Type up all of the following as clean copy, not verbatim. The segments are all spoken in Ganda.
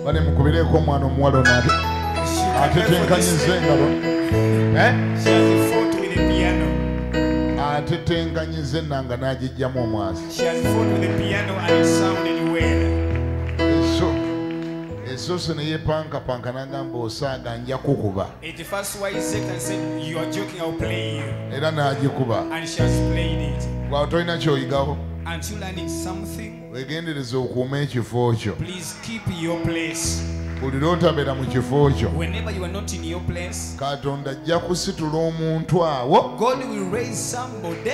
bane mukubireko omwana omuwala ono atetenkanyiza engalo. She has fought with the piano. Atetenkanyiza ennanga n'agijjamu omwasi. She has fought with the piano and it sounded well. Esoso ne yepankapanka n'agamba osaaga nja kukuba. At the first why Satan said, you are joking, I'll play you. Era n'agikuba. And she has played it. Bw'aba tolina ky'oyigawo. Aren't you learning something? Weegendereze okuuma ekifo kyo. Please keep your place. Buli lw'otabeera mu kifo kyo. Whenever you are not in your place, Katonda ajja kusitula omuntu awo. God will raise somebody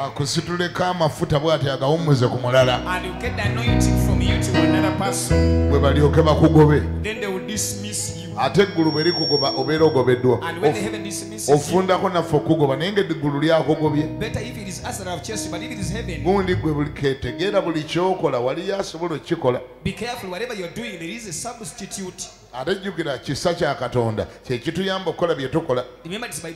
Akusituleko amafuta bw'ati agawummuze ku mulala. and you get the anointing from you to another person. Bwe balyoke bakugobe. Then they will dismiss you. Ate eggulu bwe likugoba obeera ogobeddwa. And when the heaven dismisses you, Ofundako naffe okugoba naye ng'eggulu lyakugobye. better if it is us that have chased you, but if it is heaven, Gundi gwe buli keetegeera buli ky'okola waliyo asobola okukikola. be careful. Whatever you are doing, there is a substitute. Ate jjukira kisa kya Katonda kye kituyamba okukola bye tukola. Remember, it's by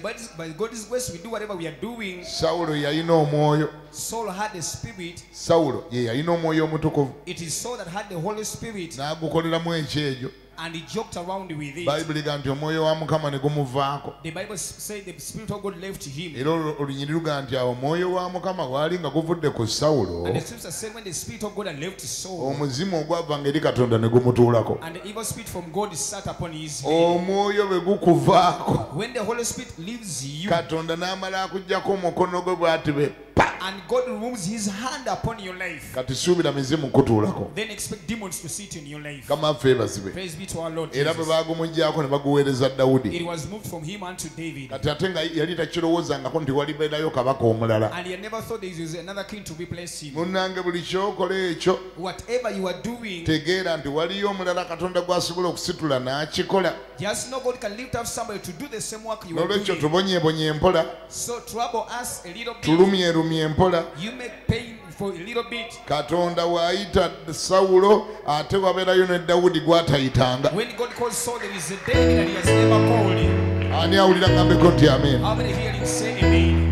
God's grace we do whatever we are doing. Sawulo yalina omwoyo. Saul had a spirit. Sawulo ye yalina omwoyo omutukuvu. It is Saul that had the Holy Spirit, N'agukoleramu ekyejo. and he joked around with it. Bayibuli ga nti omwoyo wa Mukama ne gumuvaako. The Bible said the Spirit of God left him. Era olunyiri luga nti awo omwoyo wa Mukama gwali nga guvudde ku Sawulo. And the scripture said when the Spirit of God had left Saul, Omuzimu ogwavanga eri Katonda ne gumutuulako. and the evil spirit from God is sat upon his head. Omwoyo bwe gukuvaako. When the Holy Spirit leaves you, Katonda n'amala akuggyako omukono gwe bw'ati be pa. and God removes his hand upon your life, Kati suubira mizimu kutuulako. then expect demons to sit in your life. Kamaffe ebazibwe. Praise be to our Lord Era bwe Jesus. bagumuggyako ne baguweereza Dawudi. It was moved from him unto David. Kati ate nga yali takirowoozangako nti walibeerayo kabaka omulala. And he had never thought there was another king to replace him. Munnange buli kyokola ekyo Whatever you are doing, tegeera nti waliyo omulala Katonda gw'asobola okusitula n'akikola. just know God can lift up somebody to do the same work you are N'olwekyo doing. tubonyeebonye empola, So trouble us a little bit. tulumyerumye empola. You make pain for a little bit. Katonda w'ayita Sawulo ate wabeerayo ne Dawudi gw'atayitanga. When God calls Saul, there is a David that he has never called him. Ani awulira ngambeko nti amen. How many hear him say amen?